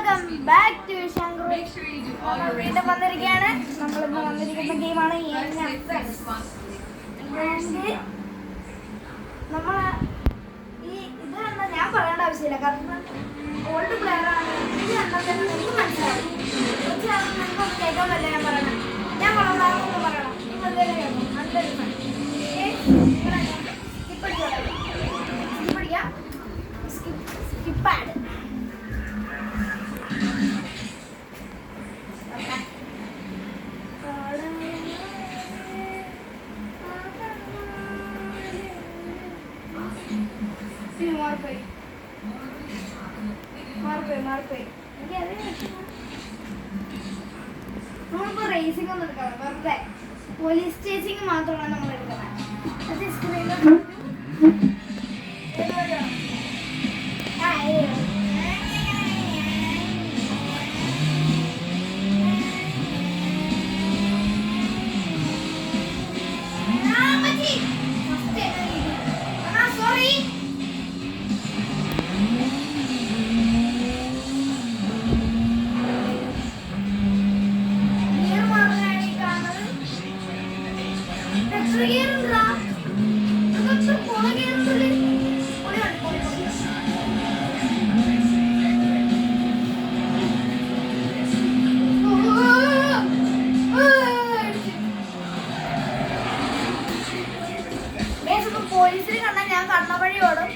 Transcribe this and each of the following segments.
Welcome back to Shankar. വീണ്ടും വന്നിരിക്കുകയാണ്. നമ്മളിന്ന് വന്നിരിക്കുന്ന ഗെയിമാണ് നമ്മൾ ഈ ഇത് കണ്ടാൽ ഞാൻ പറയേണ്ട ആവശ്യമില്ല, കാരണം ഓൾഡ് പ്ലെയറാണ്. ഇത് കണ്ടാൽ തന്നെ എനിക്ക് മനസ്സിലാവും. തീർച്ചയായും നിങ്ങൾക്കൊന്ന് കേൾക്കാമല്ല ഞാൻ പറയണം. ഞാൻ വളർന്നാണെന്ന് പറയണം. നിങ്ങൾ കേൾക്കും നല്ലൊരു സ്കിപ്പാഡ് നമ്മളിപ്പോ റേസിംഗ് ഒന്നും എടുക്കാം, വെറുതെ പോലീസ് ചേസിങ് മാത്രമാണ് നമ്മൾ എടുക്കുന്നത്. പോലീസിനെ കണ്ടാൽ ഞാൻ കണ്ണ വഴി ഓടും.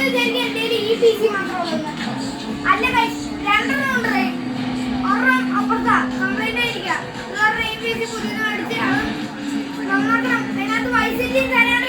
വിചാരിക്കും എന്റെ ഈ പി സി മാത്രമേ അല്ല രണ്ടെണ്ണം ഉണ്ട്. ഒരെണ്ണം അപ്പുറത്താ കംപ്ലൈന്റ് ആയിരിക്കാം. ഈ പി സി പുതിയത് മേടിച്ച് നന്നാക്കണം. അതിനകത്ത് വൈസിറ്റി തരാനുണ്ട്.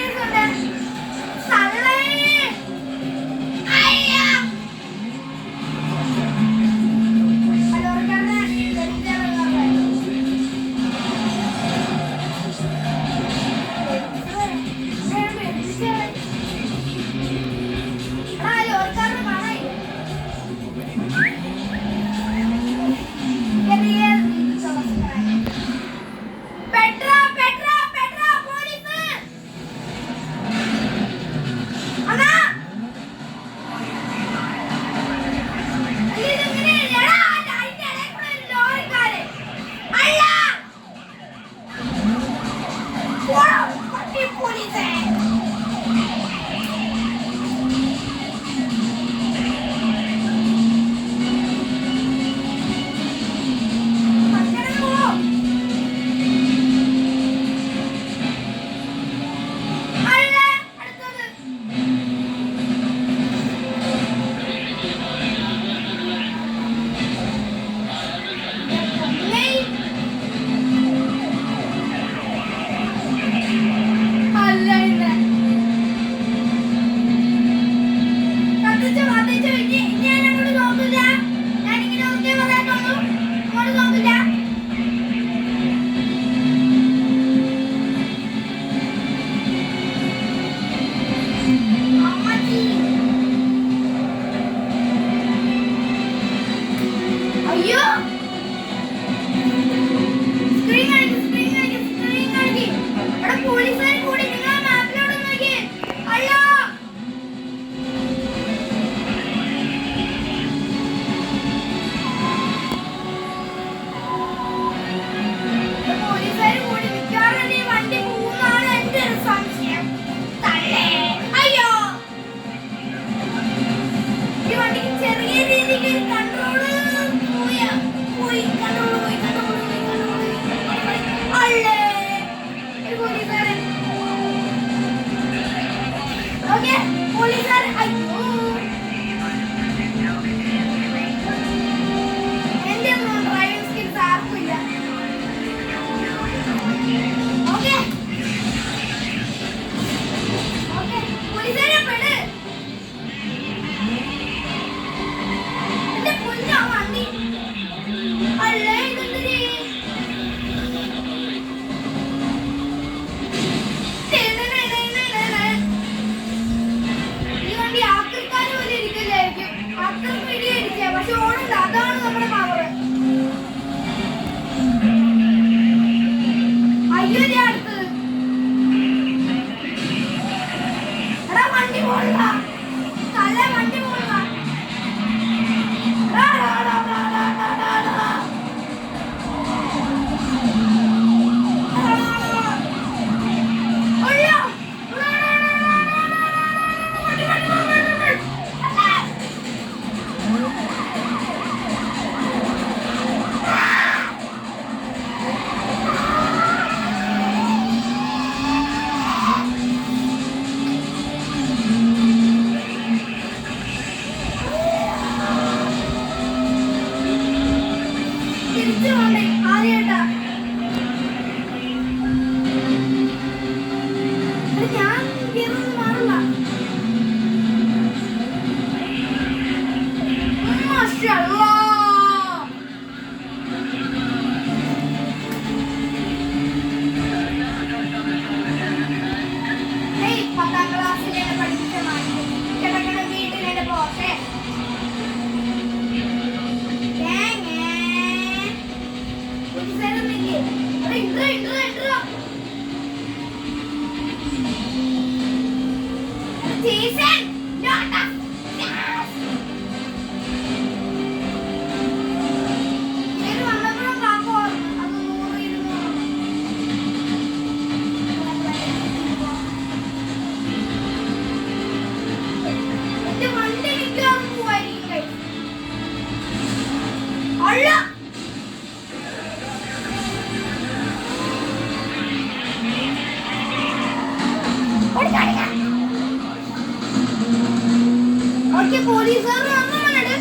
ബാക്കി പോലീസുകാർ വന്നിട്ട്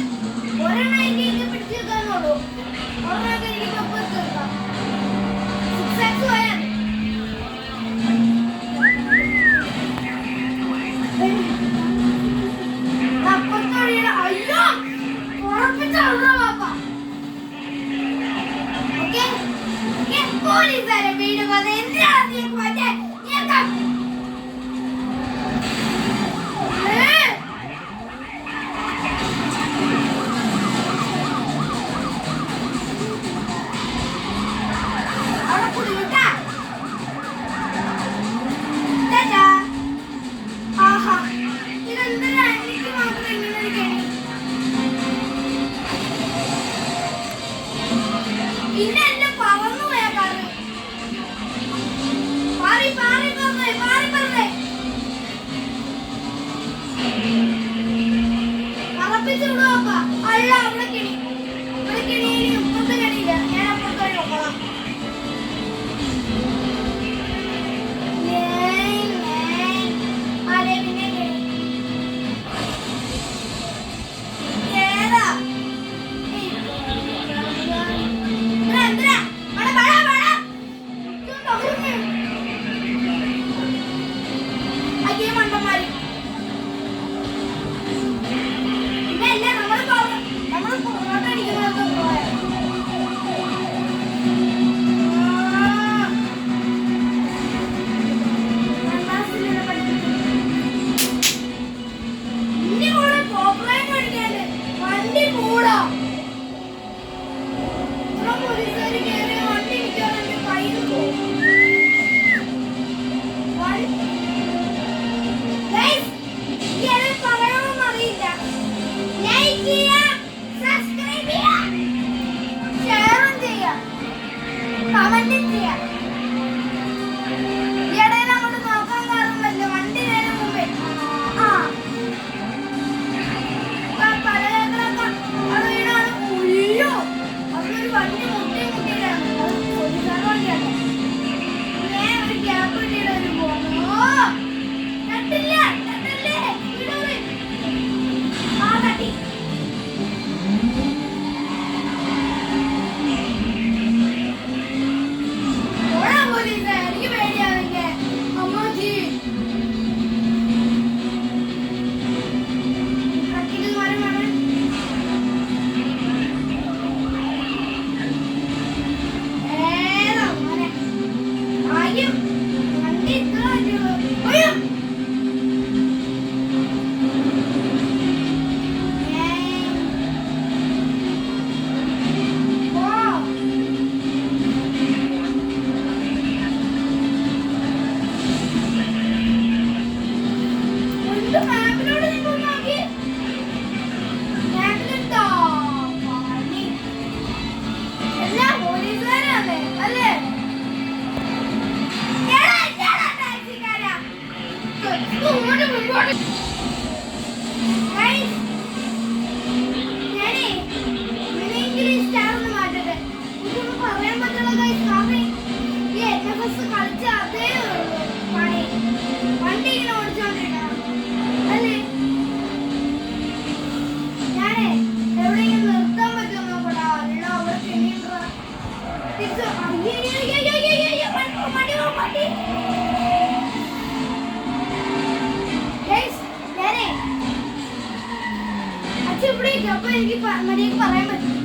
ഒരെണ്ണം എനിക്ക് പിടിച്ചു വെക്കാനുള്ളൂ. ഒരെണ്ണമൊക്കെ എനിക്ക് ഒപ്പം തീർക്കാം. 6x പോയാൽ അപ്പുറത്തോടെ അയ്യോ ഉറപ്പിച്ചോളൂ പാപ്പ. ഓക്കെ പോലീസുകാരെ വീട് വന്ന് എന്തിനാണ് നീ മറ്റേ പിന്നെ എന്നെ പറന്നു പോയാ കാറ് പാറി പാറി പറഞ്ഞേ പാറി പറഞ്ഞേ പറപ്പിച്ചു വിടുവാ. അല്ല അവിടെ കിണി ഇവിടെ കിണിയിൽ ഇപ്പത്തെ കിണിയില്ല. ഞാൻ അപ്പുറത്ത് വഴി നോക്കാം. ആരെ പിന്നെ കിണി ഏതാ മണ്ടന്മാര് പിന്നെ നമ്മള് പൊറോട്ട അടിക്കുന്നതൊക്കെ പോയാ ഇനി കൂടെ പോപ്പുലർ അടിക്കാണ്ട് വണ്ടി കൂടാ. പോലീസുകാർ കയറി വണ്ടി നിൽക്കാതെ കയ്യിൽ പോകും. പറയണമെന്നറിയില്ല. ലൈക്ക് ചെയ്യുക, സബ്സ്ക്രൈബ് ചെയ്യുക, ഷെയറും ചെയ്യുക, കമന്റും ചെയ്യുക. ഇടയിൽ അങ്ങോട്ട് നോക്കാൻ കാണുമല്ലോ വണ്ടി നേരെ മുമ്പേ. പലചരക്കൊക്കെ അത് വീണാണ്. ഉയ്യോ അതൊരു വണ്ടി മുട്ടിയിട്ടാണ്. അത് പോലീസുകാർ വണ്ടിയാണ്. ഞാൻ ഒരു ഗ്യാപ്പ് കിട്ടിയിട്ട് പോകുന്നു. തട്ടില്ല തട്ടല്ലേ വീടൂറ് ആ തട്ടി ഓടാ പോലീസ്. എനിക്ക് പേടിയാവില്ലേ അമ്മജി. കട്ടില് മരം വേണം. ഏതാ മോനെ ആയും വണ്ടി ഇത്ര അയ്യോ മാപ്പിനോട് നിങ്ങൾ നോക്കി മാപ്പിലുണ്ടോ പണി എല്ലാം പോലീസുകാരാണ് അല്ലേ? ടാക്സിക്കാരാ മുമ്പോട്ട് മുമ്പോട്ട്. ഞാനേ ഇങ്ങനെയെങ്കിലും സ്റ്റാർ ഒന്ന് മാറ്റട്ടെ. ഇതൊന്നും പറയാൻ പറ്റുള്ള കാരണം ഈ NFS കളിച്ച അതേ പണി വണ്ടി ഇങ്ങനെ ഓടിച്ചോണ്ടിരിക്കണം അല്ലേ? ഞാനേ എവിടെയെങ്കിലും നിർത്താൻ പറ്റുമോ നോക്കടാ. അല്ല അവിടെ ചെന്നിട്ടാ തിരിച്ചു മടി ഞാനേ അച്ഛൻ ഇവിടെ അപ്പൊ എനിക്ക് മര്യാദക്ക് പറയാൻ പറ്റും.